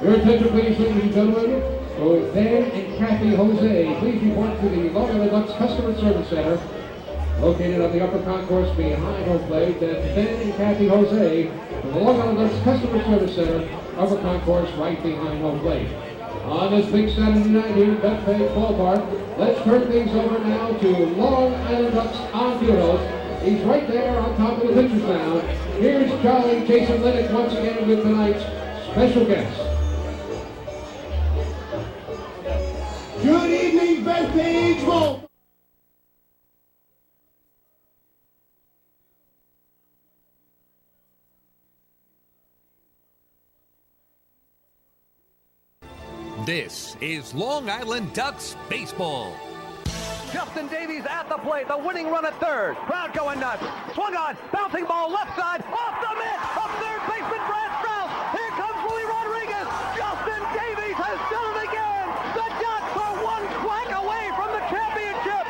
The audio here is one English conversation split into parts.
Your attention, please, ladies and gentlemen. So Dan and Kathy Jose, please report to the Long Island Ducks Customer Service Center, located on the upper concourse behind home plate. That's Dan and Kathy Jose, from the Long Island Ducks Customer Service Center, upper concourse right behind home plate. On this big Saturday night here at Bethpage Ballpark, let's turn things over now to Long Island Ducks on field host. He's right there on top of the pitcher's mound. Here's Charlie Jason Lennox once again with tonight's special guest. Good evening, Bethpage Ballpark. This is Long Island Ducks baseball. Justin Davies at the plate, the winning run at third. Crowd going nuts. Swung on, bouncing ball left side, off the mitt, up third baseman Brad Strauss. Here comes Willie Rodriguez. Justin Davies has done it again. The Ducks are one crack away from the championship.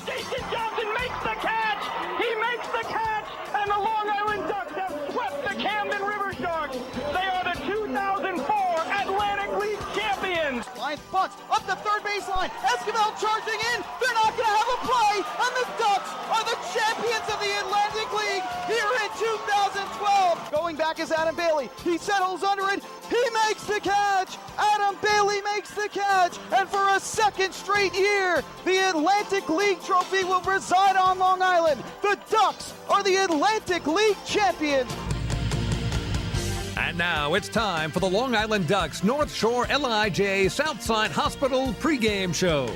Jason Johnson makes the catch. He makes the catch, and the Long Island Ducks have swept the Camden River Sharks. They are the 2004 Atlantic League champions. Line bunts up the third baseline. Esquivel charging in. They're not going to have a play, and the Ducks are the champions of the Atlantic League here in 2012. Going back is Adam Bailey. He settles under it. He makes the catch. Adam Bailey makes the catch. And for a second straight year, the Atlantic League trophy will reside on Long Island. The Ducks are the Atlantic League champions. And now it's time for the Long Island Ducks North Shore LIJ Southside Hospital pregame show.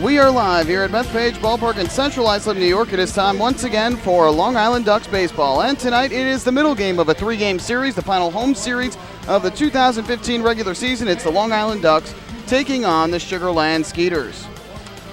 We are live here at Bethpage Ballpark in Central Islip, New York. It is time once again for Long Island Ducks baseball. And tonight it is the middle game of a three-game series, the final home series of the 2015 regular season. It's the Long Island Ducks taking on the Sugarland Skeeters.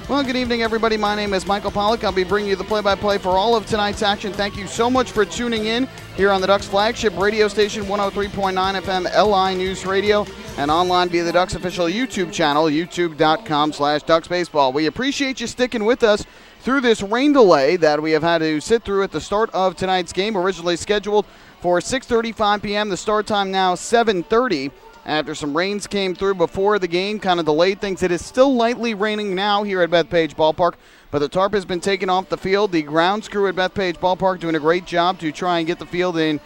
Well, good evening, everybody. My name is Michael Pollack. I'll be bringing you the play-by-play for all of tonight's action. Thank you so much for tuning in here on the Ducks flagship radio station, 103.9 FM LI News Radio, and online via the Ducks official YouTube channel, youtube.com/DucksBaseball. We appreciate you sticking with us through this rain delay that we have had to sit through at the start of tonight's game, originally scheduled for 6:35 p.m. The start time now 7:30. After some rains came through before the game, kind of delayed things. It is still lightly raining now here at Bethpage Ballpark, but the tarp has been taken off the field. The grounds crew at Bethpage Ballpark doing a great job to try and get the field in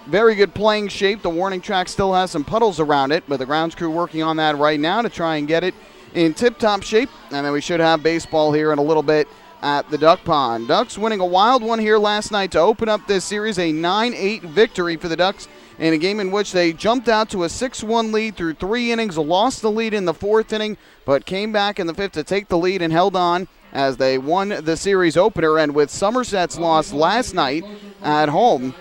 very good playing shape. The warning track still has some puddles around it, but the grounds crew working on that right now to try and get it in tip-top shape, and then we should have baseball here in a little bit at the Duck Pond. Ducks winning a wild one here last night to open up this series, a 9-8 victory for the Ducks in a game in which they jumped out to a 6-1 lead through 3 innings, lost the lead in the 4th inning, but came back in the 5th to take the lead and held on as they won the series opener. And with Somerset's loss last night at home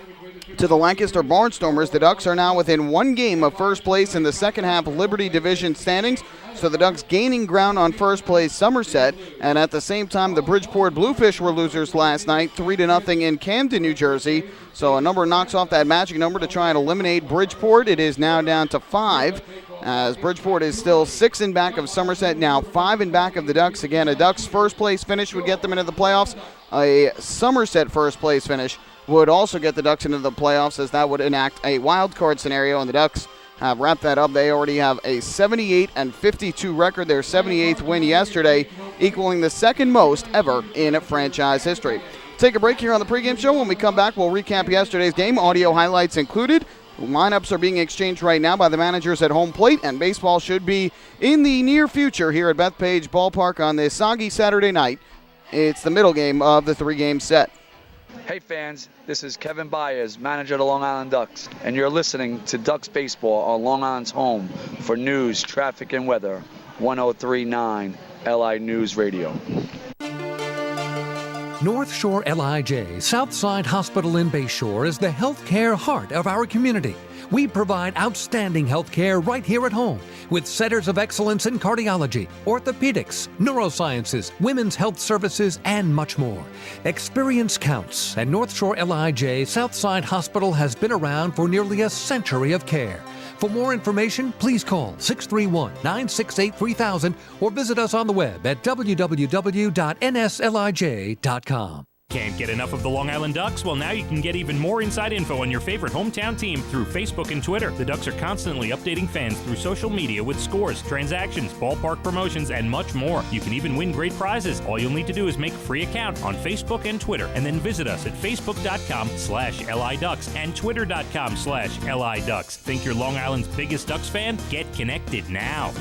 to the Lancaster Barnstormers, the Ducks are now within 1 game of first place in the second half Liberty Division standings. So the Ducks gaining ground on first place Somerset, and at the same time the Bridgeport Bluefish were losers last night, 3-0 in Camden, New Jersey. So a number knocks off that magic number to try and eliminate Bridgeport. It is now down to 5, as Bridgeport is still 6 in back of Somerset, now 5 in back of the Ducks. Again, a Ducks first place finish would get them into the playoffs. A Somerset first place finish would also get the Ducks into the playoffs, as that would enact a wild card scenario, and the Ducks have wrapped that up. They already have a 78-52 record, their 78th win yesterday, equaling the second most ever in franchise history. Take a break here on the pregame show. When we come back, we'll recap yesterday's game, audio highlights included. Lineups are being exchanged right now by the managers at home plate, and baseball should be in the near future here at Bethpage Ballpark on this soggy Saturday night. It's the middle game of the 3-game set. Hey fans, this is Kevin Byers, manager of the Long Island Ducks, and you're listening to Ducks Baseball on Long Island's home for news, traffic, and weather, 103.9 LI News Radio. North Shore LIJ Southside Hospital in Bayshore is the healthcare heart of our community. We provide outstanding healthcare right here at home with centers of excellence in cardiology, orthopedics, neurosciences, women's health services, and much more. Experience counts, and North Shore LIJ Southside Hospital has been around for nearly a century of care. For more information, please call 631-968-3000 or visit us on the web at www.nslij.com. Can't get enough of the Long Island Ducks? Well, now you can get even more inside info on your favorite hometown team through Facebook and Twitter. The Ducks are constantly updating fans through social media with scores, transactions, ballpark promotions, and much more. You can even win great prizes. All you'll need to do is make a free account on Facebook and Twitter, and then visit us at facebook.com/LIDucks and twitter.com/LIDucks. Think you're Long Island's biggest Ducks fan? Get connected now.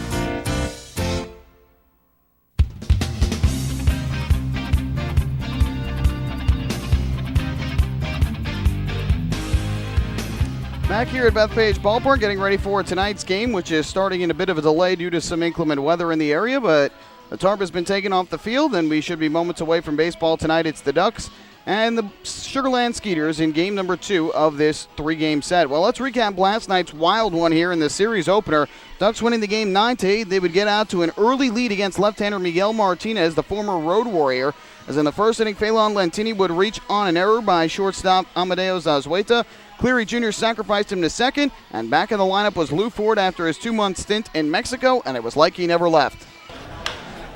Back here at Bethpage Ballpark, getting ready for tonight's game, which is starting in a bit of a delay due to some inclement weather in the area, but the tarp has been taken off the field, and we should be moments away from baseball tonight. It's the Ducks and the Sugarland Skeeters in game number 2 of this 3-game set. Well, let's recap last night's wild one here in the series opener. Ducks winning the game 9-8. They would get out to an early lead against left-hander Miguel Martinez, the former Road Warrior, as in the first inning, Phelan Lentini would reach on an error by shortstop Amadeo Zazueta. Cleary Jr. sacrificed him to second, and back in the lineup was Lou Ford after his 2-month stint in Mexico, and it was like he never left.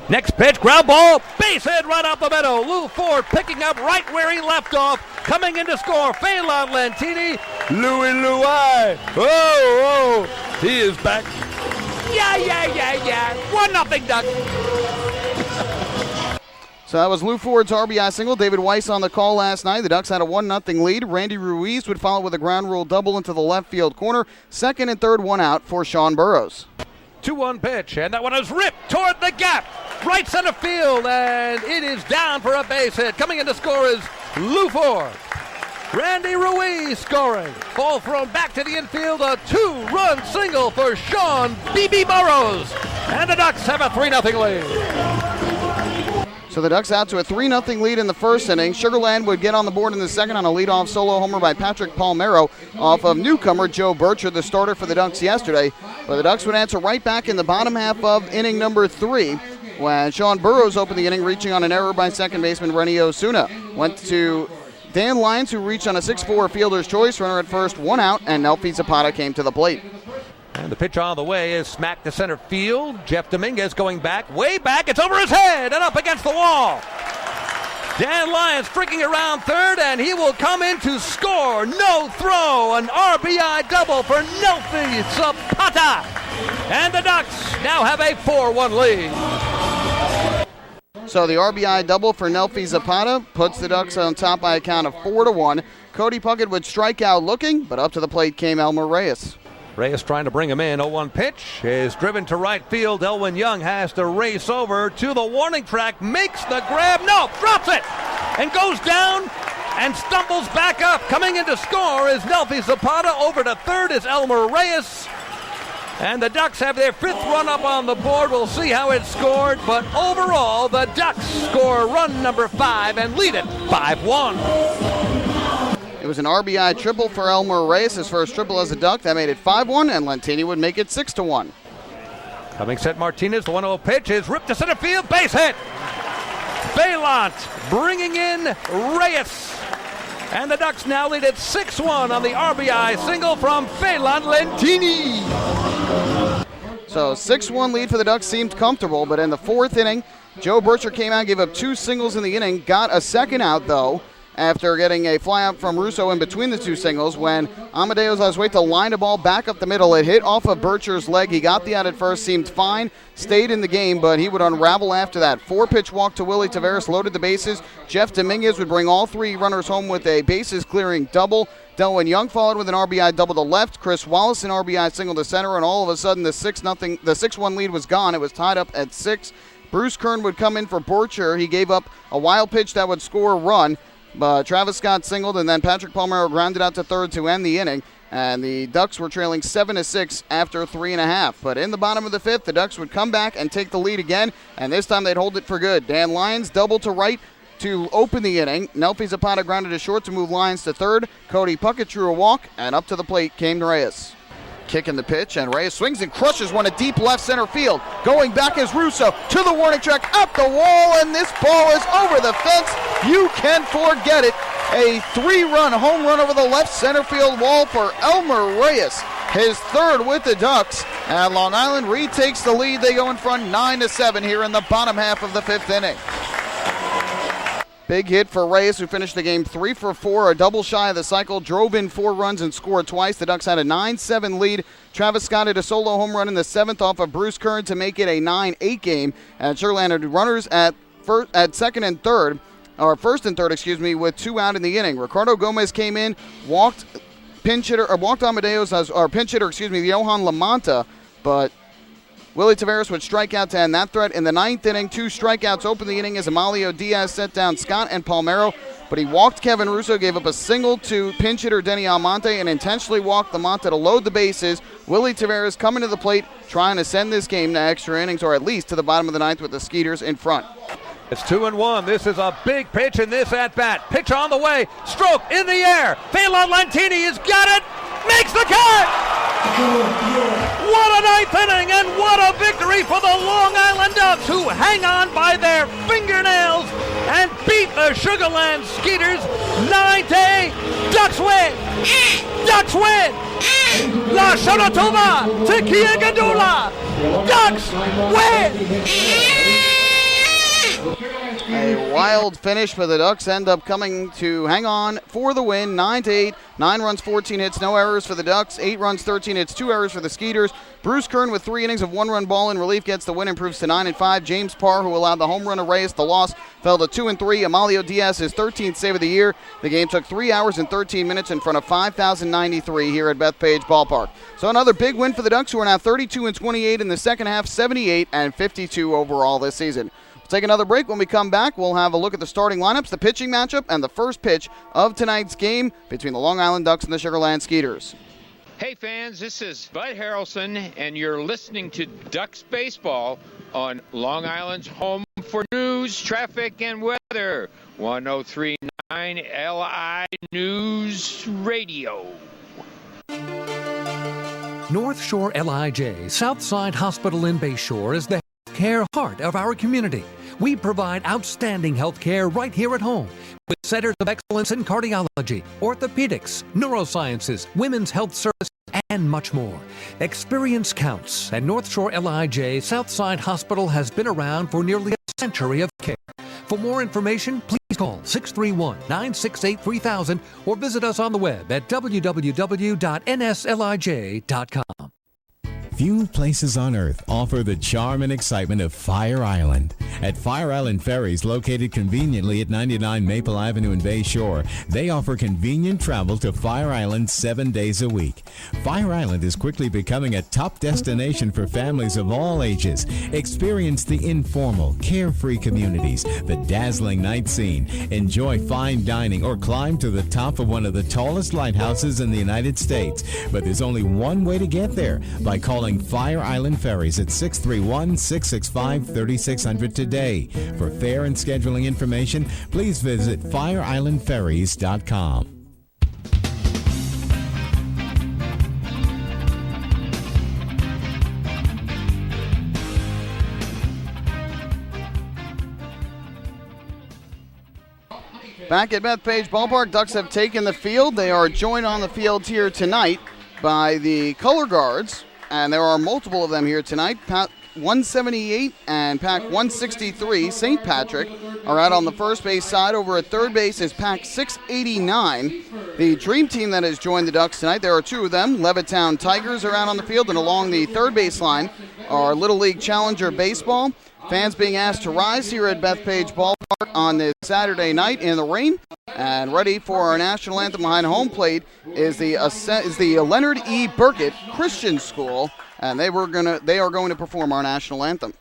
Next pitch, ground ball, base hit right out the middle. Lou Ford picking up right where he left off. Coming in to score, Phelan Lentini. Louie. Oh, he is back. Yeah. 1-0 Ducks. So that was Lou Ford's RBI single. David Weiss on the call last night. The Ducks had a 1-0 lead. Randy Ruiz would follow with a ground rule double into the left field corner. Second and third, one out for Sean Burrows. 2-1 pitch, and that one is ripped toward the gap. Right center field, and it is down for a base hit. Coming in to score is Lou Ford. Randy Ruiz scoring. Ball thrown back to the infield. A 2-run single for Sean B.B. Burrows. And the Ducks have a 3-0 lead. So the Ducks out to a 3-0 lead in the first inning. Sugarland would get on the board in the second on a leadoff solo homer by Patrick Palmero off of newcomer Joe Bircher, the starter for the Ducks yesterday. But the Ducks would answer right back in the bottom half of inning number 3 when Sean Burrows opened the inning, reaching on an error by second baseman Rennie Osuna. Went to Dan Lyons, who reached on a 6-4 fielder's choice, runner at first, 1 out, and Nelfi Zapata came to the plate. And the pitch on the way is smacked to center field. Jeff Dominguez going back, way back. It's over his head and up against the wall. Dan Lyons streaking around third, and he will come in to score. No throw, an RBI double for Nelfi Zapata. And the Ducks now have a 4-1 lead. So the RBI double for Nelfi Zapata puts the Ducks on top by a count of 4-1. Cody Puckett would strike out looking, but up to the plate came Elmer Reyes. Reyes trying to bring him in. 0-1 pitch is driven to right field. Elwin Young has to race over to the warning track, makes the grab, no, drops it, and goes down and stumbles back up. Coming in to score is Nelfi Zapata. Over to third is Elmer Reyes. And the Ducks have their 5th run up on the board. We'll see how it's scored, but overall, the Ducks score run number 5 and lead it 5-1. It was an RBI triple for Elmer Reyes, his first triple as a Duck. That made it 5-1, and Lentini would make it 6-1. Coming set Martinez, the 1-0 pitch is ripped to center field, base hit. Baylant bringing in Reyes. And the Ducks now lead at 6-1 on the RBI single from Phelan Lentini. So 6-1 lead for the Ducks seemed comfortable, but in the 4th inning, Joe Bircher came out, gave up 2 singles in the inning, got a second out, though, after getting a flyout from Russo in between the 2 singles when Amadeo Zazueta lined a ball back up the middle. It hit off of Bircher's leg. He got the out at first, seemed fine, stayed in the game, but he would unravel after that. 4-pitch walk to Willie Taveras, loaded the bases. Jeff Dominguez would bring all 3 runners home with a bases-clearing double. Delwin Young followed with an RBI double to left. Chris Wallace an RBI single to center, and all of a sudden the 6-1 lead was gone. It was tied up at 6. Bruce Kern would come in for Bircher. He gave up a wild pitch that would score a run. But Travis Scott singled, and then Patrick Palmero grounded out to third to end the inning. And the Ducks were trailing 7-6 after 3.5. But in the bottom of the 5th, the Ducks would come back and take the lead again, and this time they'd hold it for good. Dan Lyons doubled to right to open the inning. Nelfi Zapata grounded to short to move Lyons to third. Cody Puckett drew a walk, and up to the plate came Reyes. Kicking the pitch, and Reyes swings and crushes one at deep left center field. Going back is Russo to the warning track, up the wall, and this ball is over the fence. You can forget it. A 3-run home run over the left center field wall for Elmer Reyes. His 3rd with the Ducks, and Long Island retakes the lead. They go in front 9-7 here in the bottom half of the 5th inning. Big hit for Reyes, who finished the game 3 for 4, a double shy of the cycle, drove in 4 runs and scored twice. The Ducks had a 9-7 lead. Travis Scott hit a solo home run in the 7th off of Bruce Kern to make it a 9-8 game. And Sugarland had runners at second and third, or first and third, with 2 out in the inning. Ricardo Gomez came in, walked Amadeus or pinch hitter, Johan Lamanta, but Willie Taveras would strike out to end that threat. In the 9th inning, 2 strikeouts opened the inning as Amalio Diaz set down Scott and Palmero, but he walked Kevin Russo, gave up a single to pinch hitter Denny Almonte, and intentionally walked Lamanta to load the bases. Willie Taveras coming to the plate, trying to send this game to extra innings, or at least to the bottom of the 9th with the Skeeters in front. It's 2-1. This is a big pitch in this at-bat. Pitch on the way. Stroke in the air. Phelan Lantini has got it. Makes the catch! What a 9th inning and what a victory for the Long Island Ducks, who hang on by their fingernails and beat the Sugarland Skeeters 9-8. Ducks win! Ducks win! La Shanatova to Kiagadula! Ducks win! A wild finish, but the Ducks end up coming to hang on for the win, 9-8. 9 runs, 14 hits, no errors for the Ducks. 8 runs, 13 hits, 2 errors for the Skeeters. Bruce Kern with 3 innings of 1-run ball in relief gets the win, improves to 9-5. James Parr, who allowed the home run to Reyes, the loss, fell to 2-3. Amalio Diaz, his 13th save of the year. The game took 3 hours and 13 minutes in front of 5,093 here at Bethpage Ballpark. So another big win for the Ducks, who are now 32-28 in the second half, 78-52 overall this season. We'll take another break. When we come back, we'll have a look at the starting lineups, the pitching matchup, and the first pitch of tonight's game between the Long Island Ducks and the Sugarland Skeeters. Hey fans, this is Bud Harrelson, and you're listening to Ducks Baseball on Long Island's home for news, traffic, and weather. 103.9 LI News Radio. North Shore LIJ, Southside Hospital in Bayshore, is the care heart of our community. We provide outstanding health care right here at home with centers of excellence in cardiology, orthopedics, neurosciences, women's health services, and much more. Experience counts, and North Shore LIJ Southside Hospital has been around for nearly a century of care. For more information, please call 631-968-3000 or visit us on the web at www.nslij.com. Few places on earth offer the charm and excitement of Fire Island. At Fire Island Ferries, located conveniently at 99 Maple Avenue in Bay Shore, they offer convenient travel to Fire Island 7 days a week. Fire Island is quickly becoming a top destination for families of all ages. Experience the informal, carefree communities, the dazzling night scene, enjoy fine dining, or climb to the top of one of the tallest lighthouses in the United States. But there's only one way to get there, by calling Fire Island Ferries at 631-665-3600 today. For fare and scheduling information, please visit fireislandferries.com. Back at Bethpage Ballpark, Ducks have taken the field. They are joined on the field here tonight by the color guards, and there are multiple of them here tonight. Pack 178 and Pack 163, St. Patrick, are out on the first base side. Over at third base is Pack 689. The dream team that has joined the Ducks tonight, there are 2 of them. Levittown Tigers are out on the field, and along the third base line are Little League Challenger Baseball. Fans being asked to rise here at Bethpage Ballpark on this Saturday night in the rain. And ready for our national anthem behind home plate is the Leonard E. Burkett Christian School, and they are going to perform our national anthem.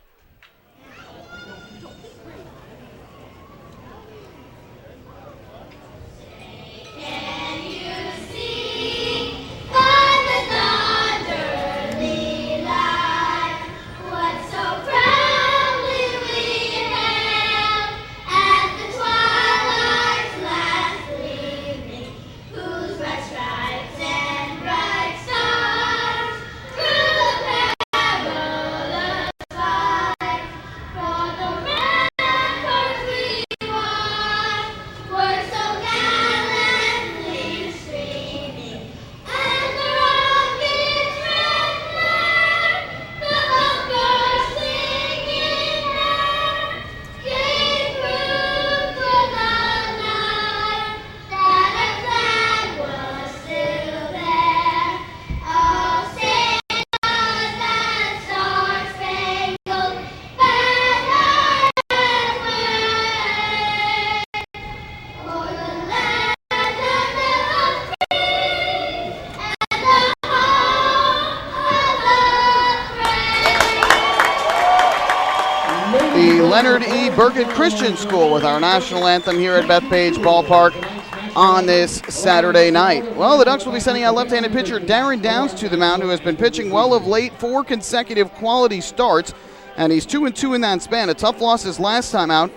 Fire! Leonard E. Burkett Christian School with our national anthem here at Bethpage Ballpark on this Saturday night. Well, the Ducks will be sending out left-handed pitcher Darren Downs to the mound, who has been pitching well of late, 4 consecutive quality starts, and he's 2-2 in that span. A tough loss his last time out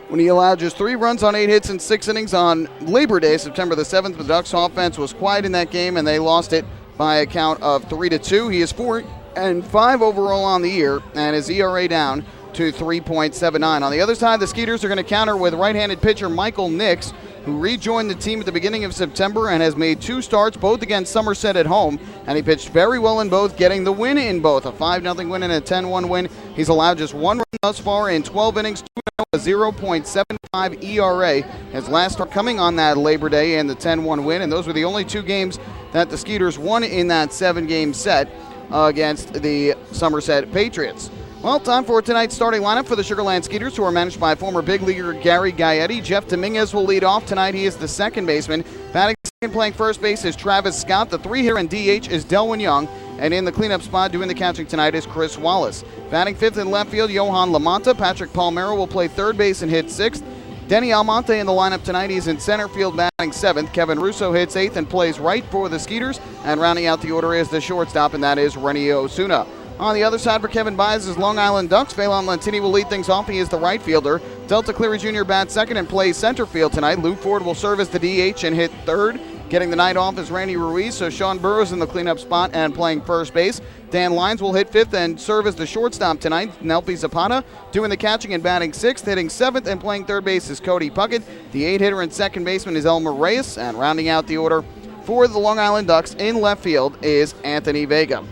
when he allowed just 3 runs on 8 hits in 6 innings on Labor Day, September the 7th. The Ducks offense was quiet in that game, and they lost it by a count of 3-2. He is 4-5 overall on the year, and his ERA down to 3.79. On the other side, the Skeeters are going to counter with right-handed pitcher Michael Nix, who rejoined the team at the beginning of September and has made 2 starts, both against Somerset at home, and he pitched very well in both, getting the win in both, a 5-0 win and a 10-1 win. He's allowed just 1 run thus far in 12 innings, a 0.75 ERA. His last start coming on that Labor Day and the 10-1 win, and those were the only 2 games that the Skeeters won in that 7-game set against the Somerset Patriots. Well, time for tonight's starting lineup for the Sugarland Skeeters, who are managed by former big leaguer Gary Gaetti. Jeff Dominguez will lead off tonight. He is the second baseman. Batting second, playing first base, is Travis Scott. The 3-hitter and DH is Delwyn Young. And in the cleanup spot doing the catching tonight is Chris Wallace. Batting fifth in left field, Johan Lamonta. Patrick Palmero will play third base and hit sixth. Denny Almonte in the lineup tonight. He's in center field batting seventh. Kevin Russo hits eighth and plays right for the Skeeters. And rounding out the order is the shortstop, and that is Rennie Osuna. On the other side for Kevin Baez' Long Island Ducks, Phelan Lentini will lead things off. He is the right fielder. Delta Cleary Jr. bats second and plays center field tonight. Lou Ford will serve as the DH and hit third. Getting the night off is Randy Ruiz, so Sean Burrows in the cleanup spot and playing first base. Dan Lyons will hit fifth and serve as the shortstop tonight. Nelfi Zapata doing the catching and batting sixth. Hitting seventh and playing third base is Cody Puckett. The 8-hitter and second baseman is Elmer Reyes. And rounding out the order for the Long Island Ducks in left field is Anthony Vega.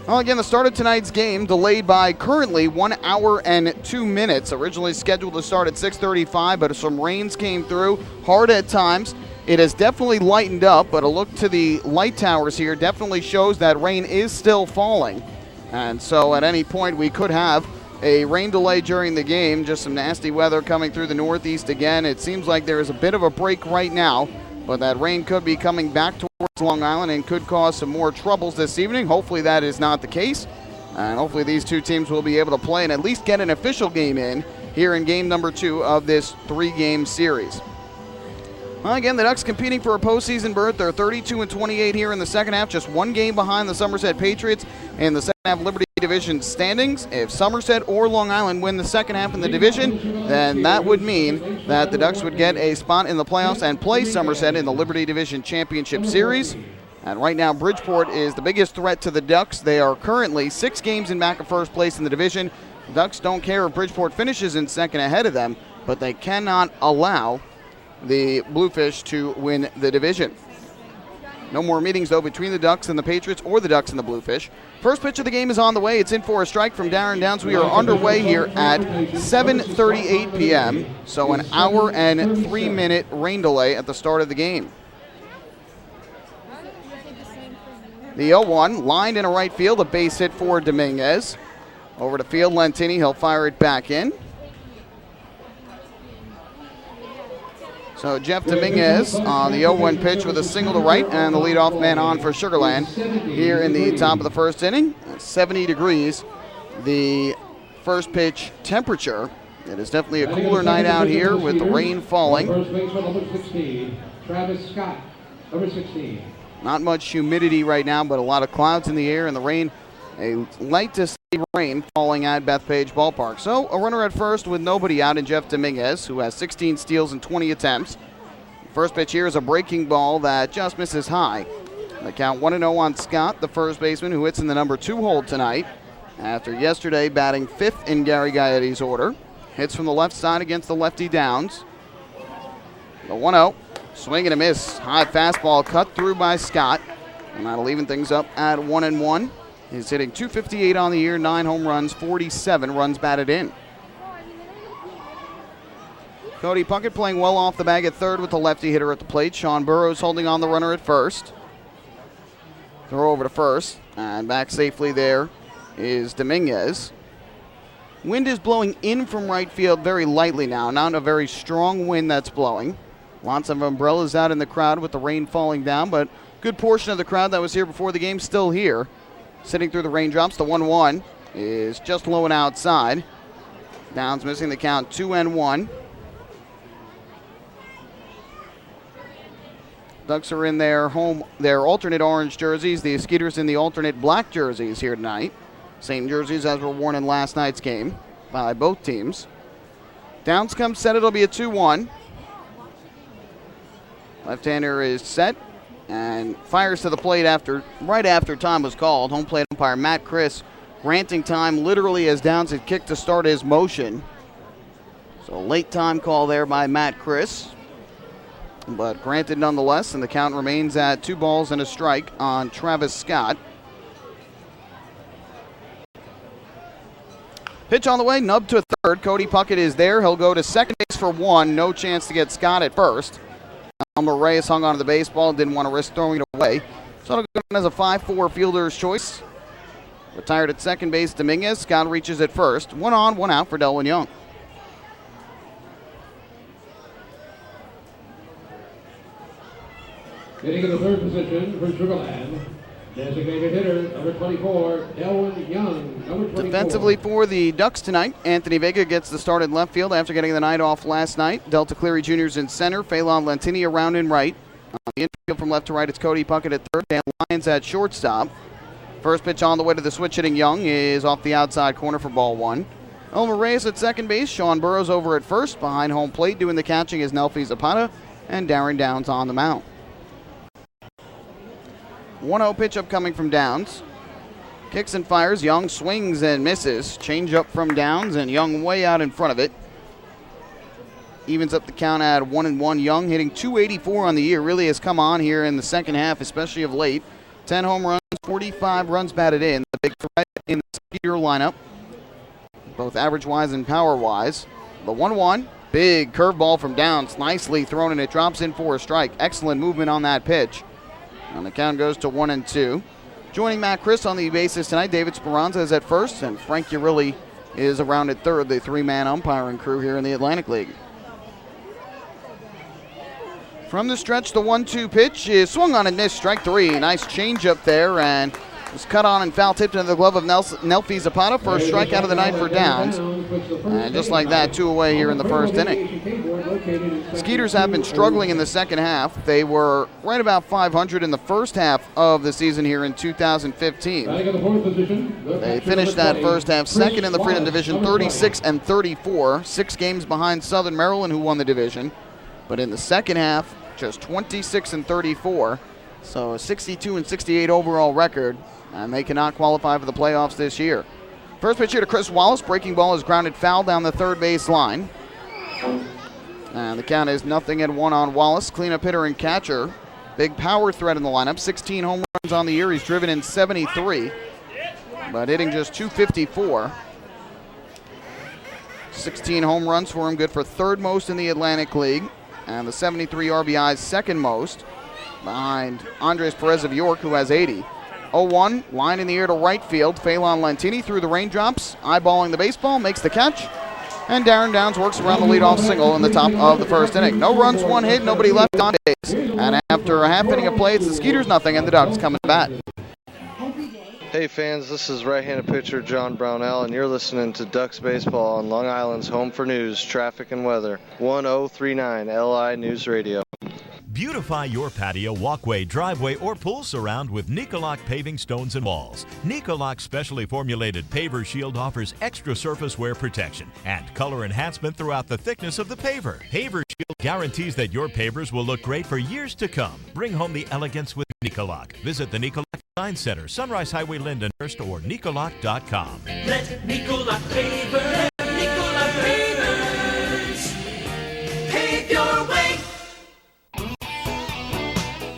Well, again, the start of tonight's game delayed by currently 1 hour and 2 minutes. Originally scheduled to start at 6:35, but some rains came through, hard at times. It has definitely lightened up, but a look to the light towers here definitely shows that rain is still falling. And so at any point we could have a rain delay during the game. Just some nasty weather coming through the northeast again. It seems like there is a bit of a break right now, but that rain could be coming back towards Long Island and could cause some more troubles this evening. Hopefully that is not the case. And hopefully these 2 teams will be able to play and at least get an official game in here in game number 2 of this 3-game series. Well, again, the Ducks competing for a postseason berth. They're 32-28 here in the second half, just 1 game behind the Somerset Patriots in the second half Liberty Division standings. If Somerset or Long Island win the second half in the division, then that would mean that the Ducks would get a spot in the playoffs and play Somerset in the Liberty Division Championship Series. And right now, Bridgeport is the biggest threat to the Ducks. They are currently 6 games in back of first place in the division. The Ducks don't care if Bridgeport finishes in second ahead of them, but they cannot allow the Bluefish to win the division. No more meetings, though, between the Ducks and the Patriots or the Ducks and the Bluefish. First pitch of the game is on the way. It's in for a strike from Darren Downs. We are underway here at 7:38 p.m., so an hour and 3-minute rain delay at the start of the game. The 0-1 lined in a right field, a base hit for Dominguez. Over to field, Lentini, he'll fire it back in. So Jeff Dominguez on the 0-1 pitch with a single to right, and the leadoff man on for Sugarland here in the top of the first inning. 70 degrees, the first pitch temperature. It is definitely a cooler night out here with the rain falling. First baseman, number 16, Travis Scott, number 16. Not much humidity right now, but a lot of clouds in the air, and the rain, a light to steady rain falling at Bethpage Ballpark. So a runner at first with nobody out in Jeff Dominguez, who has 16 steals and 20 attempts. First pitch here is a breaking ball that just misses high. The count 1-0 on Scott, the first baseman, who hits in the number 2 hole tonight after yesterday batting 5th in Gary Gaetti's order. Hits from the left side against the lefty Downs. The 1-0, swing and a miss. High fastball cut through by Scott, and that'll even things up at 1-1. He's hitting .258 on the year, 9 home runs, 47 runs batted in. Cody Puckett playing well off the bag at third with the lefty hitter at the plate. Sean Burrows holding on the runner at first. Throw over to first, and back safely there is Dominguez. Wind is blowing in from right field very lightly now, not a very strong wind that's blowing. Lots of umbrellas out in the crowd with the rain falling down, but good portion of the crowd that was here before the game still here. Sitting through the raindrops, the 1-1 is just low and outside. Downs missing the count, 2-1. Ducks are in their alternate orange jerseys. The Skeeters in the alternate black jerseys here tonight. Same jerseys as were worn in last night's game by both teams. Downs comes set. It'll be a 2-1. Left-hander is set and fires to the plate right after time was called. Home plate umpire Matt Chris granting time literally as Downs had kicked to start his motion. So late time call there by Matt Chris, but granted nonetheless, and the count remains at 2 balls and a strike on Travis Scott. Pitch on the way, nub to third. Cody Puckett is there. He'll go to second base for 1. No chance to get Scott at first. Elmer Reyes hung onto the baseball, didn't want to risk throwing it away. So it'll go as a 5-4 fielder's choice. Retired at second base, Dominguez. Scott reaches at first. 1 on, 1 out for Delwyn Young. Hitting in the third position for Sugarland, designated hitter, number 24, Delwyn Young, number 24. Defensively for the Ducks tonight, Anthony Vega gets the start in left field after getting the night off last night. Delta Cleary Jr.'s in center, Phelan Lentini around in right. On the infield from left to right, it's Cody Puckett at third, Dan Lyons at shortstop. First pitch on the way to the switch hitting Young is off the outside corner for ball 1. Elmer Reyes at second base, Sean Burrows over at first. Behind home plate doing the catching is Nelfi Zapata, and Darren Downs on the mound. 1-0 pitch up coming from Downs. Kicks and fires. Young swings and misses. Change up from Downs, and Young way out in front of it. Evens up the count at 1-1. Young hitting .284 on the year. Really has come on here in the second half, especially of late. 10 home runs, 45 runs batted in. The big threat in the Skeeter lineup, both average-wise and power-wise. The 1-1. Big curveball from Downs. Nicely thrown, and it drops in for a strike. Excellent movement on that pitch. And the count goes to 1-2. Joining Matt Chris on the bases tonight, David Speranza is at first, and Frank Urilli is around at third, the 3-man umpiring crew here in the Atlantic League. From the stretch, the 1-2 pitch is swung on and missed, strike 3. Nice changeup there, and was cut on and foul tipped into the glove of Nelfi Zapata. First strikeout of the night for Downs. And just like that, 2 away here in the first inning. Skeeters have been struggling in the second half. They were right about .500 in the first half of the season here in 2015. They finished that first half second in the Freedom Division, 36-34, 6 games behind Southern Maryland, who won the division. But in the second half, just 26-34, so a 62-68 overall record, and they cannot qualify for the playoffs this year. First pitch here to Chris Wallace. Breaking ball is grounded foul down the third base line. And the count is 0-1 on Wallace. Cleanup hitter and catcher. Big power threat in the lineup. 16 home runs on the year. He's driven in 73, but hitting just .254. 16 home runs for him, good for third most in the Atlantic League. And the 73 RBIs second most, behind Andres Perez of York, who has 80. 0-1, line in the air to right field. Phelan Lentini through the raindrops, eyeballing the baseball, makes the catch. And Darren Downs works around the leadoff single in the top of the first inning. No runs, 1 hit, nobody left on base. And after a half inning of play, it's the Skeeters 0, and the Ducks coming back. Hey fans, this is right-handed pitcher John Brownell, and you're listening to Ducks Baseball on Long Island's home for news, traffic, and weather. 1039 LI News Radio. Beautify your patio, walkway, driveway, or pool surround with Nicoloc paving stones and walls. Nicoloc specially formulated paver shield offers extra surface wear protection and color enhancement throughout the thickness of the paver. Paver shield guarantees that your pavers will look great for years to come. Bring home the elegance with Nicoloc. Visit the Nicoloc Design Center, Sunrise Highway, Lindenhurst, or Nicoloc.com. Let Nicoloc paver, Nicoloc pavers, pave your way.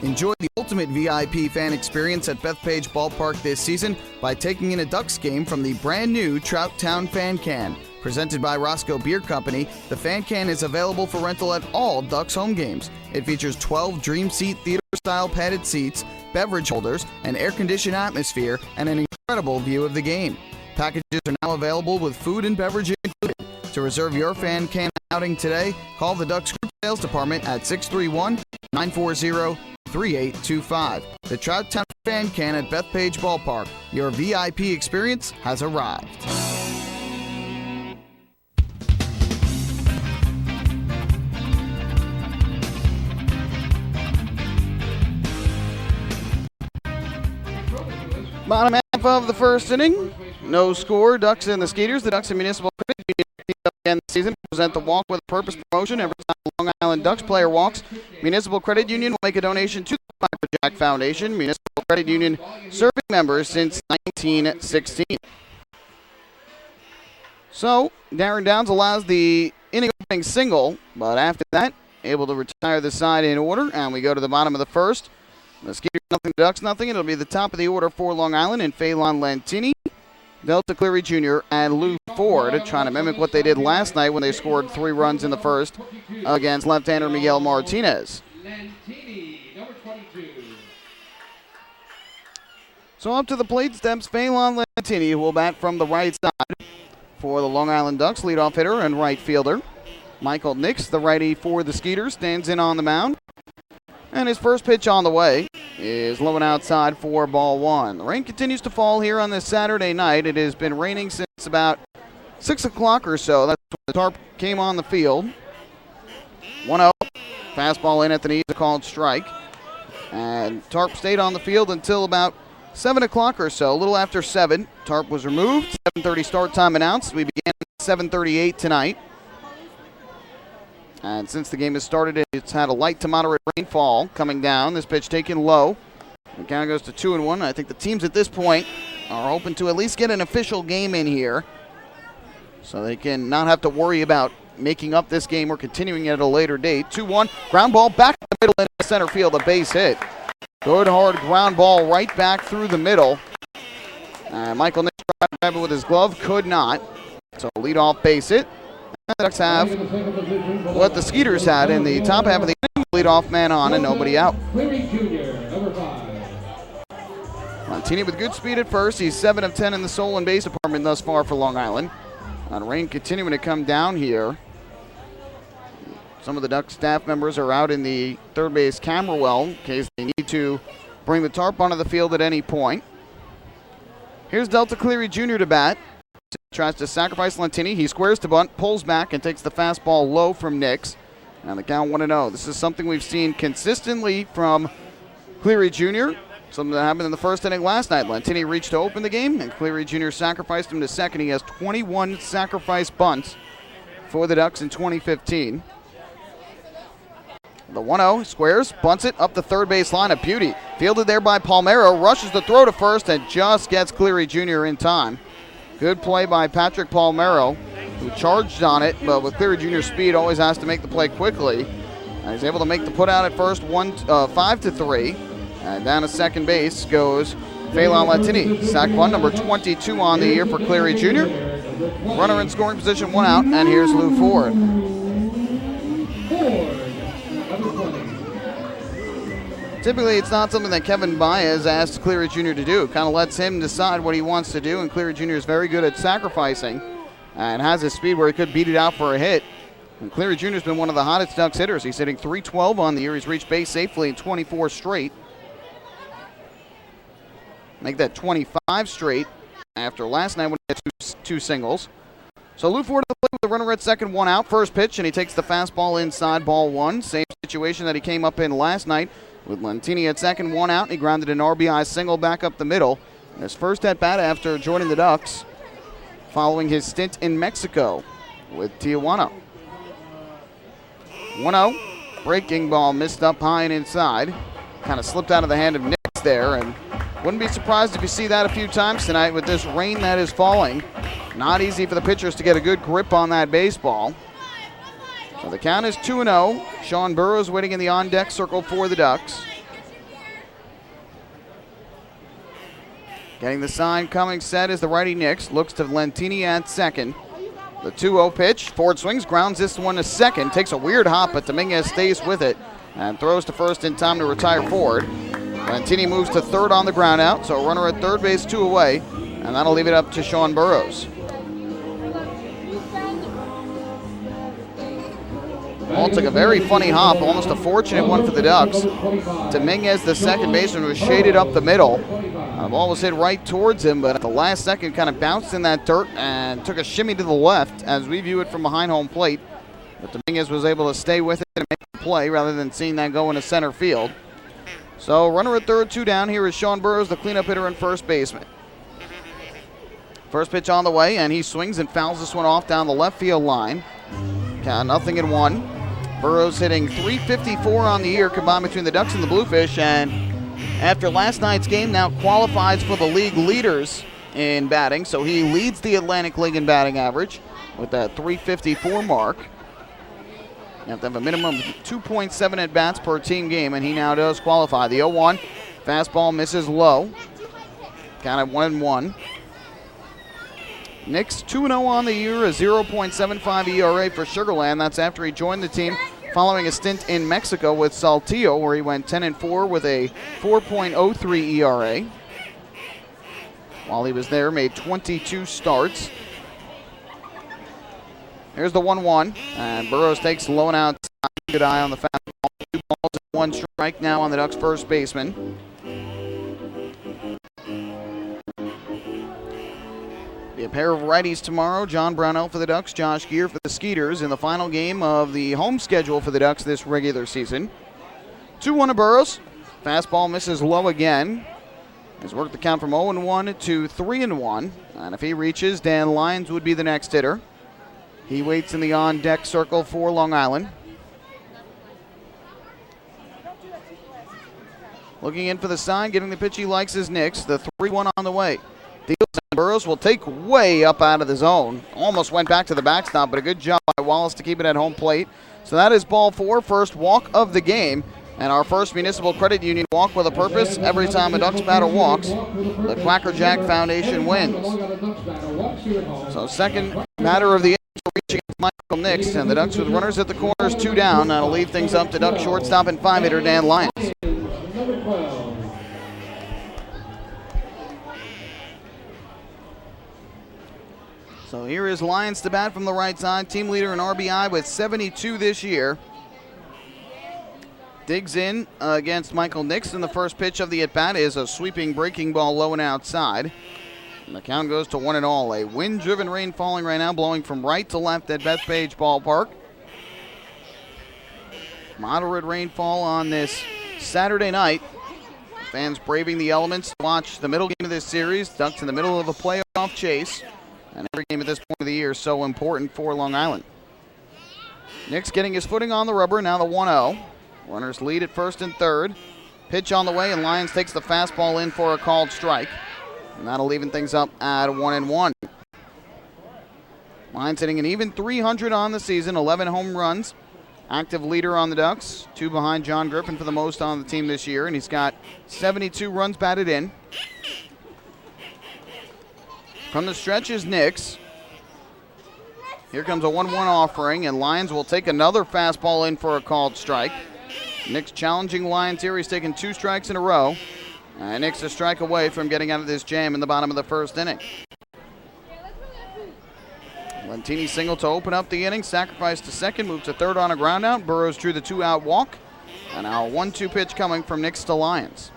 Enjoy the ultimate VIP fan experience at Bethpage Ballpark this season by taking in a Ducks game from the brand new Trout Town Fan Can. Presented by Roscoe Beer Company, the Fan Can is available for rental at all Ducks home games. It features 12 Dream Seat theater-style padded seats, beverage holders, an air-conditioned atmosphere, and an incredible view of the game. Packages are now available with food and beverage included. To reserve your Fan Can outing today, call the Ducks Group Sales Department at 631-940-3825. The Trout Town Fan Can at Bethpage Ballpark. Your VIP experience has arrived. Bottom half of the first inning. No score. Ducks and the Skeeters. The Ducks and Municipal Credit Union again this season present the Walk with a Purpose promotion. Every time a Long Island Ducks player walks, Municipal Credit Union will make a donation to the Michael Jack Foundation. Municipal Credit Union serving members since 1916. So, Darren Downs allows the inning opening single, but after that, able to retire the side in order, and we go to the bottom of the first. The Skeeters nothing, Ducks nothing. It'll be the top of the order for Long Island and Phelan Lantini, Delta Cleary Jr., and Lou Ford, trying to mimic what they did last night when they scored 3 runs in the first against left-hander Miguel Martinez. So up to the plate steps Phelan Lantini, who will bat from the right side for the Long Island Ducks, leadoff hitter and right fielder. Michael Nix, the righty for the Skeeters, stands in on the mound. And his first pitch on the way is low and outside for ball 1. The rain continues to fall here on this Saturday night. It has been raining since about 6 o'clock or so. That's when the tarp came on the field. 1-0. Fastball in at the knees, a called strike. And tarp stayed on the field until about 7 o'clock or so. A little after 7, tarp was removed. 7:30 start time announced. We began at 7:38 tonight. And since the game has started, it's had a light to moderate rainfall coming down. This pitch taken low. The count goes to 2-1. I think the teams at this point are hoping to at least get an official game in here so they can not have to worry about making up this game or continuing it at a later date. 2-1. Ground ball back in the middle into center field, a base hit. Good hard ground ball right back through the middle. Michael Nix tried to grab it with his glove, could not. So leadoff base hit. The Ducks have what the Skeeters had in the top half of the inning. Leadoff man on and nobody out. Montini with good speed at first. He's 7 of 10 in the stolen base department thus far for Long Island. Rain continuing to come down here. Some of the Ducks staff members are out in the third base camera well in case they need to bring the tarp onto the field at any point. Here's Delta Cleary Jr. to bat. Tries to sacrifice Lantini. He squares to bunt, pulls back, and takes the fastball low from Nix. And the count 1-0. This is something we've seen consistently from Cleary Jr. Something that happened in the first inning last night. Lantini reached to open the game, and Cleary Jr. sacrificed him to second. He has 21 sacrifice bunts for the Ducks in 2015. The 1-0 squares, bunts it up the third base line. A beauty. Fielded there by Palmero. Rushes the throw to first and just gets Cleary Jr. in time. Good play by Patrick Palmero, who charged on it, but with Cleary Jr.'s speed, always has to make the play quickly. And he's able to make the put out at first, 5-3. And down to second base goes Phelan Lantini. Sack bunt number 22 on the year for Cleary Jr. Runner in scoring position, 1 out, and here's Lou Ford. Typically, it's not something that Kevin Baez asks Cleary Jr. to do. Kind of lets him decide what he wants to do, and Cleary Jr. is very good at sacrificing and has his speed where he could beat it out for a hit. And Cleary Jr. has been one of the hottest Ducks hitters. He's hitting .312 on the year. He's reached base safely in 24 straight. Make that 25 straight after last night when he had two singles. So Lou Ford with the runner at second, 1 out. First pitch, and he takes the fastball inside, ball 1. Same situation that he came up in last night with Lantini at second, 1 out. And he grounded an RBI single back up the middle. And his first at-bat after joining the Ducks following his stint in Mexico with Tijuana. 1-0. Breaking ball missed up high and inside. Kind of slipped out of the hand of Nix there, and wouldn't be surprised if you see that a few times tonight with this rain that is falling. Not easy for the pitchers to get a good grip on that baseball. So the count is 2-0. Sean Burrows waiting in the on-deck circle for the Ducks. Getting the sign coming set is the righty Nix. Looks to Lantini at second. The 2-0 pitch. Ford swings, grounds this one to second. Takes a weird hop, but Dominguez stays with it and throws to first in time to retire Ford. Lantini moves to third on the ground out, so a runner at third base, 2 away, and that'll leave it up to Sean Burrows. Ball took a very funny hop, almost a fortunate one for the Ducks. Dominguez, the second baseman, was shaded up the middle. The ball was hit right towards him, but at the last second kind of bounced in that dirt and took a shimmy to the left as we view it from behind home plate. But Dominguez was able to stay with it and make the play rather than seeing that go into center field. So runner at third, 2 down. Here is Sean Burrows, the cleanup hitter and first baseman. First pitch on the way, and he swings and fouls this one off down the left field line. Count 0-1. Burrows hitting .354 on the year combined between the Ducks and the Bluefish, and after last night's game now qualifies for the league leaders in batting, so he leads the Atlantic League in batting average with that .354 mark. You have to have a minimum of 2.7 at-bats per team game, and he now does qualify. The 0-1, fastball misses low. Count at 1-1. Knicks 2-0 on the year, a 0.75 ERA for Sugarland. That's after he joined the team following a stint in Mexico with Saltillo, where he went 10-4 with a 4.03 ERA. While he was there, made 22 starts. Here's the 1-1, and Burrows takes low and outside. Good eye on the fastball. 2 balls and 1 strike now on the Ducks' first baseman. Be a pair of righties tomorrow. John Brownell for the Ducks, Josh Gear for the Skeeters in the final game of the home schedule for the Ducks this regular season. 2-1 to Burrows. Fastball misses low again. He's worked the count from 0-1 to 3-1. And if he reaches, Dan Lyons would be the next hitter. He waits in the on-deck circle for Long Island. Looking in for the sign, getting the pitch he likes is Nix. The 3-1 on the way. Deals, and Burrows will take way up out of the zone. Almost went back to the backstop, but a good job by Wallace to keep it at home plate. So that is ball 4, first walk of the game. And our first Municipal Credit Union walk with a purpose. Every time a Ducks batter walks, the Quacker Jack Foundation wins. So second batter of the inning reaching Michael Nix, and the Ducks with runners at the corners, 2 down. That'll leave things up to Duck shortstop and 5-hitter Dan Lyons. So here is Lyons to bat from the right side. Team leader in RBI with 72 this year. Digs in against Michael Nix, and the first pitch of the at-bat is a sweeping breaking ball low and outside. And the count goes to 1-1. A wind-driven rain falling right now, blowing from right to left at Bethpage Ballpark. Moderate rainfall on this Saturday night. Fans braving the elements to watch the middle game of this series. Ducks in the middle of a playoff chase. And every game at this point of the year is so important for Long Island. Nix getting his footing on the rubber, now the 1-0. Runners lead at first and third. Pitch on the way, and Lyons takes the fastball in for a called strike. And that'll even things up at 1-1. Lyons hitting an even .300 on the season, 11 home runs. Active leader on the Ducks, 2 behind John Griffin for the most on the team this year, and he's got 72 runs batted in. From the stretch is Nix. Here comes a 1-1 offering, and Lyons will take another fastball in for a called strike. Nix challenging Lyons here. He's taken 2 strikes in a row. Nix a strike away from getting out of this jam in the bottom of the first inning. Lentini single to open up the inning. Sacrifice to second. Moved to third on a ground out. Burrows drew the 2-out walk. And now a 1-2 pitch coming from Nix to Lyons.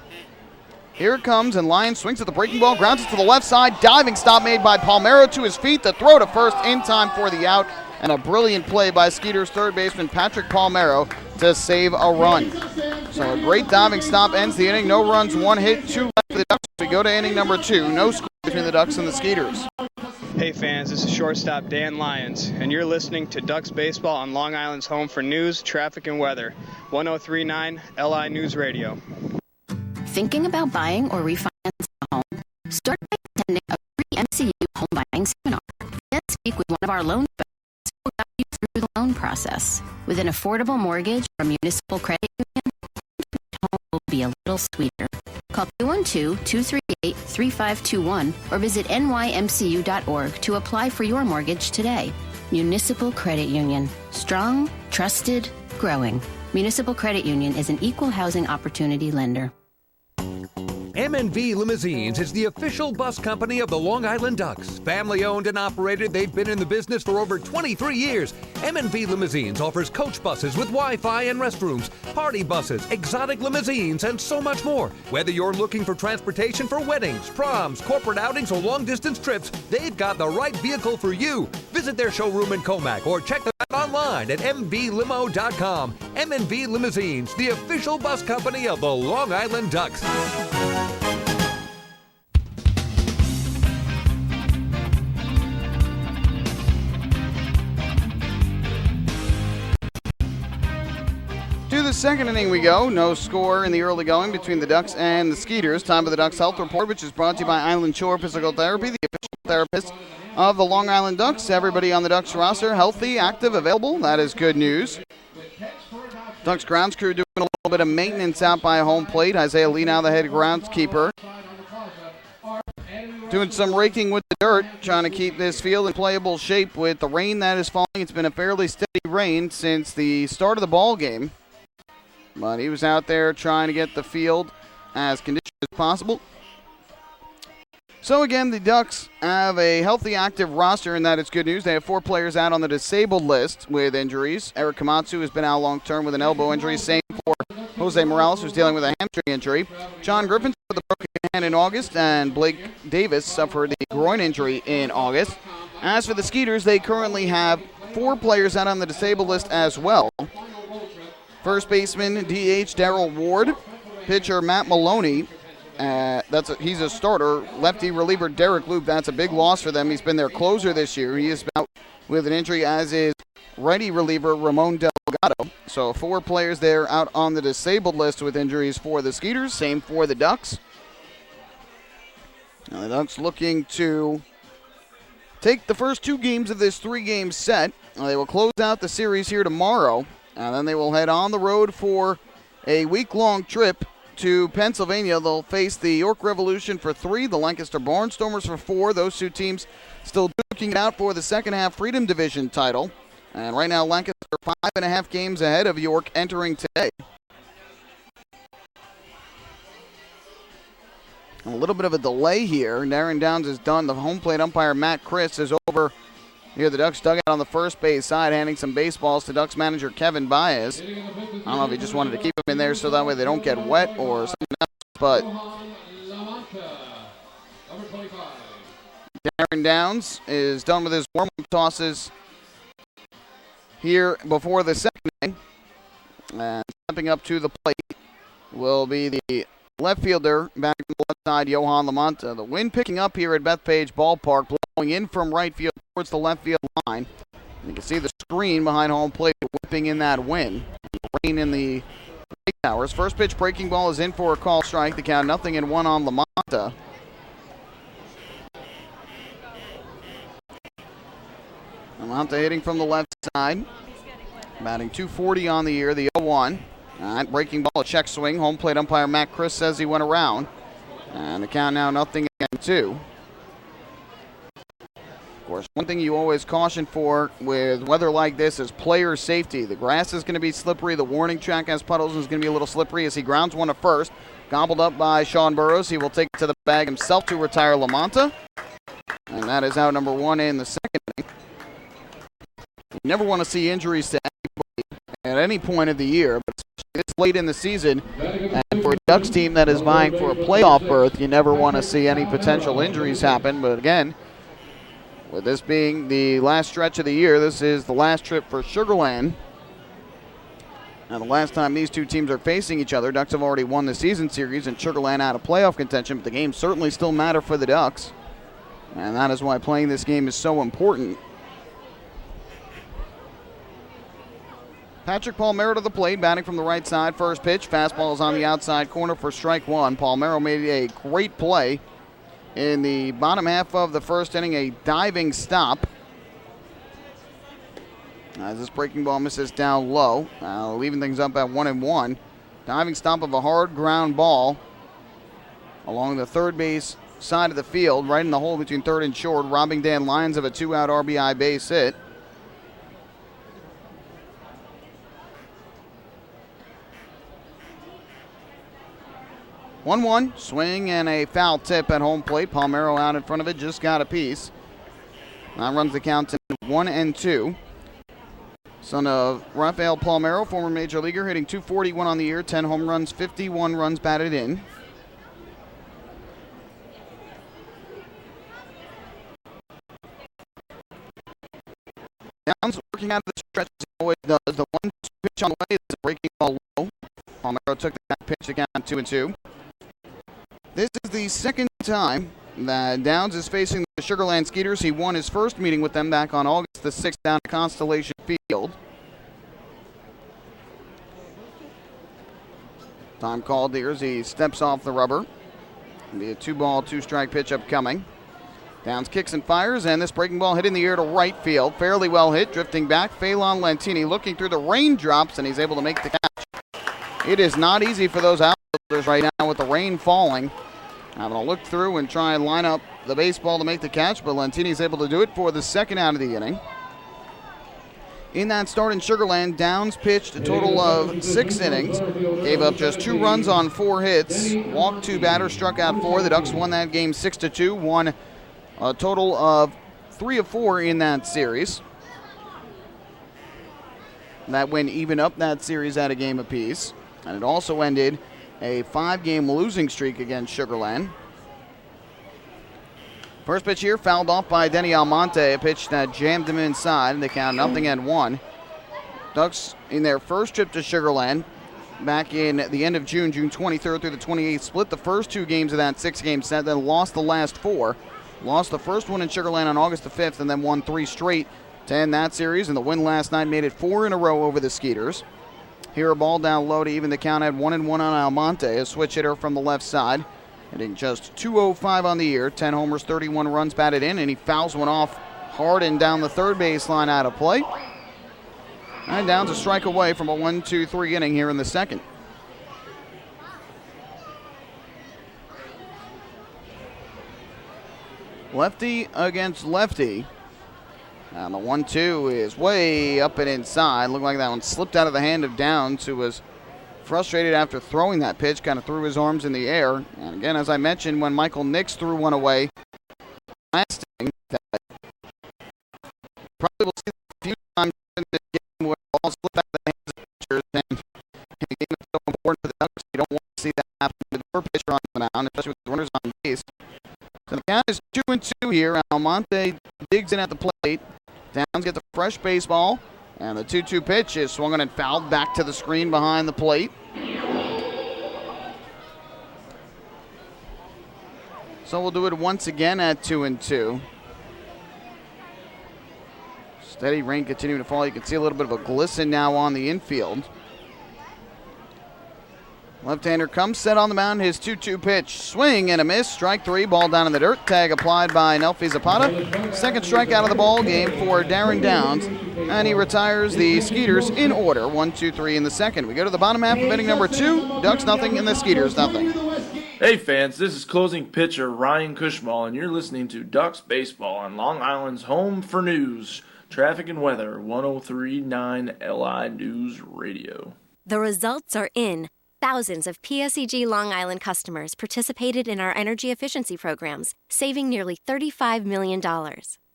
Here it comes, and Lyons swings at the breaking ball, grounds it to the left side. Diving stop made by Palmero to his feet. The throw to first in time for the out, and a brilliant play by Skeeters third baseman Patrick Palmero to save a run. So a great diving stop ends the inning. No runs, 1 hit, 2 left for the Ducks. We go to inning number 2. No score between the Ducks and the Skeeters. Hey fans, this is shortstop Dan Lyons, and you're listening to Ducks Baseball on Long Island's home for news, traffic, and weather. 1039 LI News Radio. Thinking about buying or refinancing a home? Start by attending a free MCU home buying seminar. Then speak with one of our loan specialists who will guide you through the loan process. With an affordable mortgage or municipal credit union, home will be a little sweeter. Call 212-238-3521 or visit nymcu.org to apply for your mortgage today. Municipal Credit Union. Strong, trusted, growing. Municipal Credit Union is an equal housing opportunity lender. M&V Limousines is the official bus company of the Long Island Ducks. Family owned and operated, they've been in the business for over 23 years. M&V Limousines offers coach buses with Wi-Fi and restrooms, party buses, exotic limousines, and so much more. Whether you're looking for transportation for weddings, proms, corporate outings, or long-distance trips, they've got the right vehicle for you. Visit their showroom in Comac or check them out online online at mvlimo.com. M&V Limousines, the official bus company of the Long Island Ducks. To the second inning we go. No score in the early going between the Ducks and the Skeeters. Time of the Ducks Health Report, which is brought to you by Island Shore Physical Therapy, the official therapist of the Long Island Ducks. Everybody on the Ducks roster healthy, active, available. That is good news. Ducks grounds crew doing a little bit of maintenance out by home plate. Isaiah Lee now the head groundskeeper. Doing some raking with the dirt, trying to keep this field in playable shape with the rain that is falling. It's been a fairly steady rain since the start of the ball game. But he was out there trying to get the field as conditioned as possible. So again, the Ducks have a healthy, active roster, and that is good news. They have 4 players out on the disabled list with injuries. Eric Komatsu has been out long-term with an elbow injury. Same for Jose Morales, who's dealing with a hamstring injury. John Griffin suffered the broken hand in August, and Blake Davis suffered the groin injury in August. As for the Skeeters, they currently have 4 players out on the disabled list as well. First baseman DH Darrell Ward, pitcher Matt Maloney. He's a starter. Lefty reliever Derek Luke. That's a big loss for them. He's been their closer this year. He is out with an injury, as is righty reliever Ramon Delgado. So 4 players there out on the disabled list with injuries for the Skeeters. Same for the Ducks. Now the Ducks looking to take the first 2 games of this 3-game set. They will close out the series here tomorrow. And then they will head on the road for a week-long trip to Pennsylvania. They'll face the York Revolution for 3, the Lancaster Barnstormers for 4. Those 2 teams still duking it out for the second-half Freedom Division title. And right now, Lancaster 5.5 games ahead of York entering today. A little bit of a delay here. Darren Downs is done. The home plate umpire, Matt Chris, is over here the Ducks dugout on the first base side, handing some baseballs to Ducks manager Kevin Baez. I don't know if he just wanted to keep them in there so that way they don't get wet or something else, but Darren Downs is done with his warm-up tosses here before the second inning. And stepping up to the plate will be the left fielder back on the left side, Johan Lamanta. The wind picking up here at Bethpage Ballpark, blowing in from right field towards the left field line. You can see the screen behind home plate whipping in that wind. Rain in the break towers. First pitch breaking ball is in for a call strike. The count 0-1 on Lamanta. Lamanta hitting from the left side. Batting .240 on the year, the 0-1. Alright, breaking ball, a check swing. Home plate umpire Matt Chris says he went around. And the count now 0-2. Of course, one thing you always caution for with weather like this is player safety. The grass is going to be slippery. The warning track has puddles and is going to be a little slippery as he grounds one to first. Gobbled up by Sean Burrows. He will take it to the bag himself to retire Lamanta. And that is out number 1 in the second inning. You never want to see injuries to anybody at any point of the year, but especially this late in the season. And for a Ducks team that is vying for a playoff berth, you never want to see any potential injuries happen. But again, with this being the last stretch of the year, this is the last trip for Sugarland. Now, the last time these 2 teams are facing each other, Ducks have already won the season series and Sugarland out of playoff contention, but the games certainly still matter for the Ducks. And that is why playing this game is so important. Patrick Palmero to the plate, batting from the right side. First pitch, fastball is on the outside corner for strike 1. Palmero made a great play in the bottom half of the first inning, a diving stop. As this breaking ball misses down low, leaving things up at 1-1. Diving stop of a hard ground ball along the third base side of the field, right in the hole between third and short, robbing Dan Lyons of a 2-out RBI base hit. One, swing and a foul tip at home plate. Palmero out in front of it, just got a piece. That runs the count to 1-2. Son of Rafael Palmero, former major leaguer, hitting .241 on the year, 10 home runs, 51 runs batted in. Downs working out of the stretch always does. The 1-2 pitch on the way is a breaking ball low. Palmero took that pitch to count 2-2. This is the second time that Downs is facing the Sugar Land Skeeters. He won his first meeting with them back on August the 6th down at Constellation Field. Time called here as he steps off the rubber. It'll be a 2-ball, 2-strike pitch upcoming. Downs kicks and fires, and this breaking ball hit in the air to right field. Fairly well hit, drifting back. Phelan Lentini looking through the raindrops, and he's able to make the catch. It is not easy for those outfielders right now with the rain falling. Having to look through and try and line up the baseball to make the catch, but Lentini's able to do it for the second out of the inning. In that start in Sugar Land, Downs pitched a total of 6 innings, gave up just 2 runs on 4 hits, walked 2 batters, struck out 4. The Ducks won that game 6-2, won a total of 3 of 4 in that series. That win even up that series at a game apiece, and it also ended a 5-game losing streak against Sugar Land. First pitch here, fouled off by Denny Almonte, a pitch that jammed him inside, and they count 0-1. Ducks, in their first trip to Sugar Land, back in the end of June 23rd through the 28th, split the first 2 games of that 6-game set, then lost the last 4. Lost the first one in Sugar Land on August the 5th, and then won 3 straight to end that series, and the win last night made it 4 in a row over the Skeeters. Here a ball down low to even the count at 1-1 on Almonte, a switch hitter from the left side. Hitting just .205 on the year, 10 homers, 31 runs batted in, and he fouls one off hard and down the third baseline out of play. And Downs a strike away from a 1-2-3 inning here in the second. Lefty against lefty. And the 1-2 is way up and inside. Looked like that one slipped out of the hand of Downs, who was frustrated after throwing that pitch, kind of threw his arms in the air. And again, as I mentioned, when Michael Nix threw one away last inning, that probably will see a few times in this game where balls slip out of the hands of pitchers, and in a game that's so important for the Ducks, you don't want to see that happen with your pitcher on the mound, especially with the runners on base. So the count is 2-2 here. Almonte digs in at the plate. Downs gets a fresh baseball. And the 2-2 pitch is swung on and fouled back to the screen behind the plate. So we'll do it once again at 2-2. Steady rain continuing to fall. You can see a little bit of a glisten now on the infield. Left-hander comes set on the mound. His 2-2 pitch. Swing and a miss. Strike 3. Ball down in the dirt. Tag applied by Nelfi Zapata. Second strikeout of the ball game for Darren Downs. And he retires the Skeeters in order. 1-2-3 in the second. We go to the bottom half of inning number 2. Ducks nothing and the Skeeters nothing. Hey fans, this is closing pitcher Ryan Cushmall, and you're listening to Ducks Baseball on Long Island's home for news, traffic and weather, 103.9 LI News Radio. The results are in. Thousands of PSEG Long Island customers participated in our energy efficiency programs, saving nearly $35 million.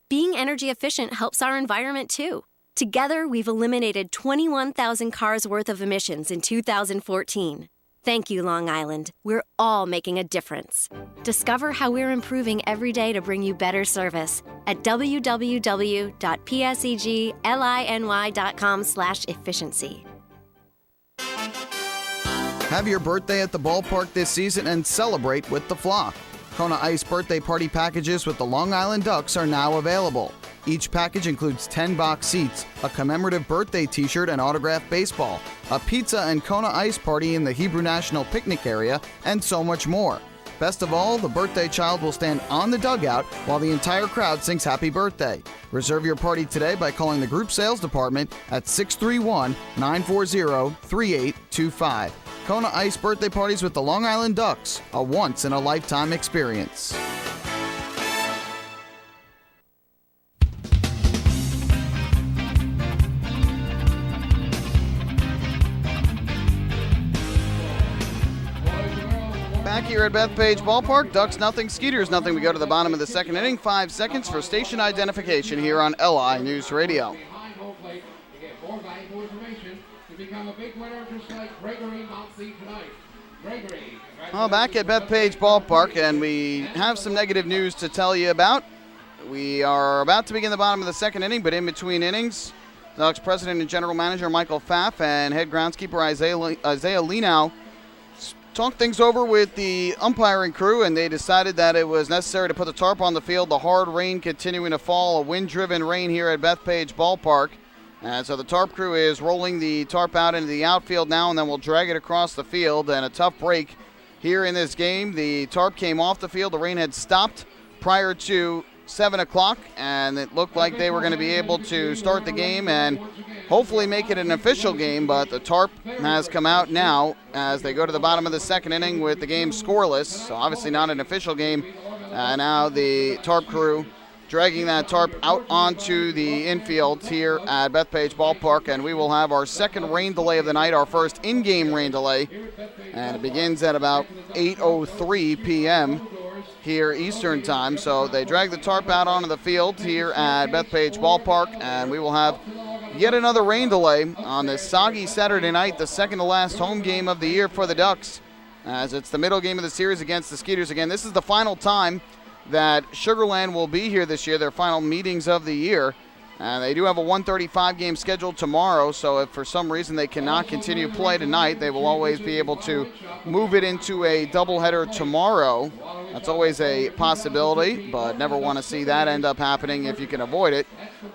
Being energy efficient helps our environment too. Together, we've eliminated 21,000 cars worth of emissions in 2014. Thank you, Long Island. We're all making a difference. Discover how we're improving every day to bring you better service at www.pseglinY.com/efficiency. Have your birthday at the ballpark this season and celebrate with the flock. Kona Ice birthday party packages with the Long Island Ducks are now available. Each package includes 10 box seats, a commemorative birthday t-shirt and autographed baseball, a pizza and Kona Ice party in the Hebrew National Picnic area, and so much more. Best of all, the birthday child will stand on the dugout while the entire crowd sings happy birthday. Reserve your party today by calling the group sales department at 631-940-3825. Kona Ice birthday parties with the Long Island Ducks, a once-in-a-lifetime experience. Back here at Bethpage Ballpark, Ducks nothing, Skeeters nothing. We go to the bottom of the second inning. 5 seconds for station identification here on LI News Radio. Well, back at Bethpage Ballpark, and we have some negative news to tell you about. We are about to begin the bottom of the second inning, but in between innings, Ducks president and general manager Michael Pfaff and head groundskeeper Isaiah Lenow talked things over with the umpiring crew, and they decided that it was necessary to put the tarp on the field. The hard rain continuing to fall, a wind-driven rain here at Bethpage Ballpark. And so the tarp crew is rolling the tarp out into the outfield now, and then we'll drag it across the field. And a tough break here in this game. The tarp came off the field. The rain had stopped prior to 7 o'clock, and it looked like they were going to be able to start the game and hopefully make it an official game, but the tarp has come out now as they go to the bottom of the second inning with the game scoreless, so obviously not an official game. Now the tarp crew dragging that tarp out onto the infield here at Bethpage Ballpark, and we will have our second rain delay of the night, our first in-game rain delay, and it begins at about 8:03 p.m. here Eastern time. So they drag the tarp out onto the field here at Bethpage Ballpark, and we will have yet another rain delay on this soggy Saturday night, the second to last home game of the year for the Ducks, as it's the middle game of the series against the Skeeters. Again, this is the final time that Sugar Land will be here this year, their final meetings of the year. And they do have a 1:35 game scheduled tomorrow, so if for some reason they cannot continue play tonight, they will always be able to move it into a doubleheader tomorrow. That's always a possibility, but never want to see that end up happening if you can avoid it.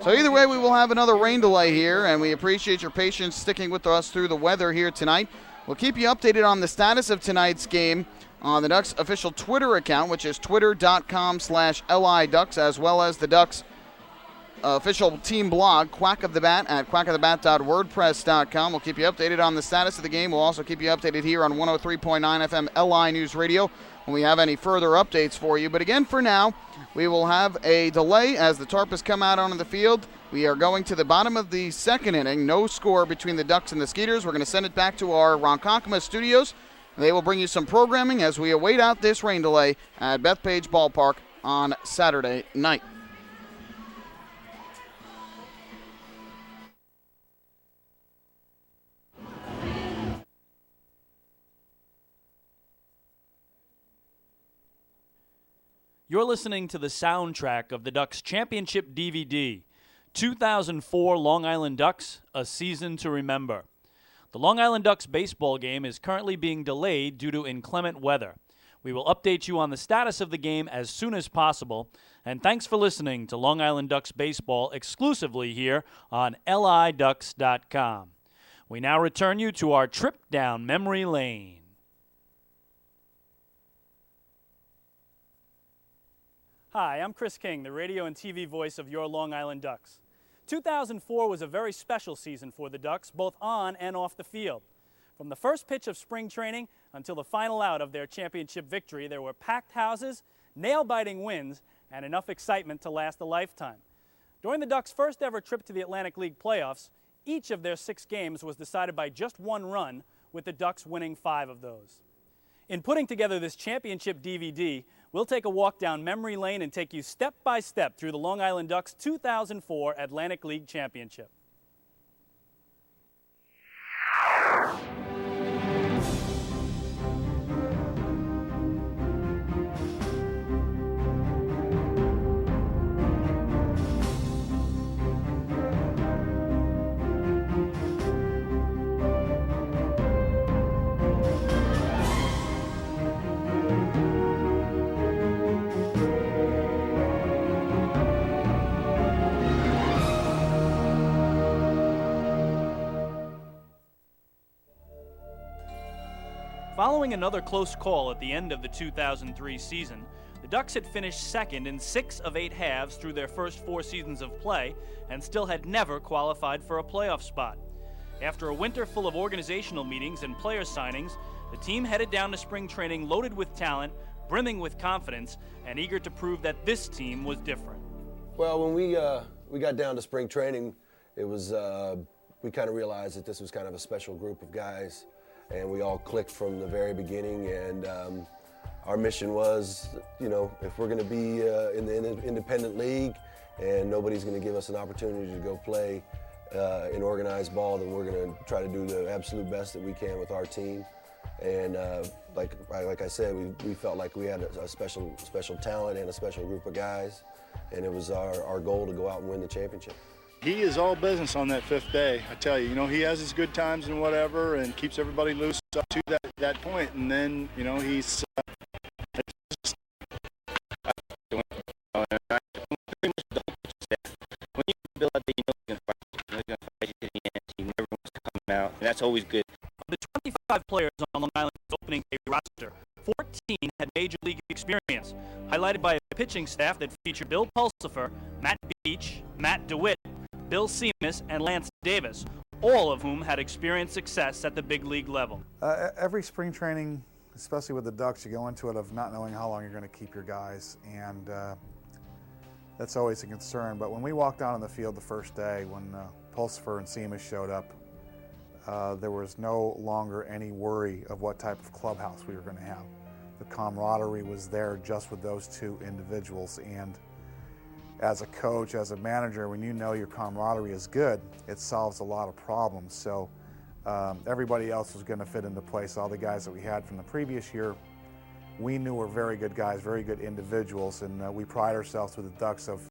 So either way, we will have another rain delay here, and we appreciate your patience sticking with us through the weather here tonight. We'll keep you updated on the status of tonight's game on the Ducks official Twitter account, which is twitter.com/LIDucks, as well as the Ducks official team blog, Quack of the Bat, at quackofthebat.wordpress.com. We'll keep you updated on the status of the game. We'll also keep you updated here on 103.9 FM LI News Radio when we have any further updates for you. But again, for now, we will have a delay as the tarp has come out onto the field. We are going to the bottom of the second inning. No score between the Ducks and the Skeeters. We're going to send it back to our Ronkonkoma studios. They will bring you some programming as we await out this rain delay at Bethpage Ballpark on Saturday night. You're listening to the soundtrack of the Ducks Championship DVD, 2004 Long Island Ducks, A Season to Remember. The Long Island Ducks baseball game is currently being delayed due to inclement weather. We will update you on the status of the game as soon as possible, and thanks for listening to Long Island Ducks baseball exclusively here on LIDucks.com. We now return you to our trip down memory lane. Hi, I'm Chris King, the radio and TV voice of your Long Island Ducks. 2004 was a very special season for the Ducks, both on and off the field. From the first pitch of spring training until the final out of their championship victory, there were packed houses, nail-biting wins, and enough excitement to last a lifetime. During the Ducks' first ever trip to the Atlantic League playoffs, each of their 6 games was decided by just one run, with the Ducks winning 5 of those. In putting together this championship DVD, we'll take a walk down memory lane and take you step by step through the Long Island Ducks 2004 Atlantic League Championship. Following another close call at the end of the 2003 season, the Ducks had finished second in 6 of 8 halves through their first 4 seasons of play and still had never qualified for a playoff spot. After a winter full of organizational meetings and player signings, the team headed down to spring training loaded with talent, brimming with confidence, and eager to prove that this team was different. Well, when we got down to spring training, it was we kind of realized that this was kind of a special group of guys. And we all clicked from the very beginning, and our mission was, you know, if we're going to be in the independent league and nobody's going to give us an opportunity to go play in organized ball, then we're going to try to do the absolute best that we can with our team. And like I said, we felt like we had a special talent and a special group of guys, and it was our goal to go out and win the championship. he is all business on that 5th day. I tell you, he has his good times and whatever, and keeps everybody loose up to that point, and then he's. When you build up, he's going to fight you to the end. He never wants to come out, and that's always good. The 25 players on Long Island's opening day roster, 14 had major league experience, highlighted by a pitching staff that featured Bill Pulsifer, Matt Beach, Matt DeWitt, Bill Seamus, and Lance Davis, all of whom had experienced success at the big league level. Every spring training, especially with the Ducks, you go into it of not knowing how long you're going to keep your guys, and that's always a concern. But when we walked out on the field the first day, when Pulsifer and Seamus showed up, there was no longer any worry of what type of clubhouse we were going to have. The camaraderie was there just with those two individuals, and as a coach, as a manager, when you know your camaraderie is good, it solves a lot of problems. So everybody else was going to fit into place. All the guys that we had from the previous year, we knew were very good guys, very good individuals, and we pride ourselves with the Ducks of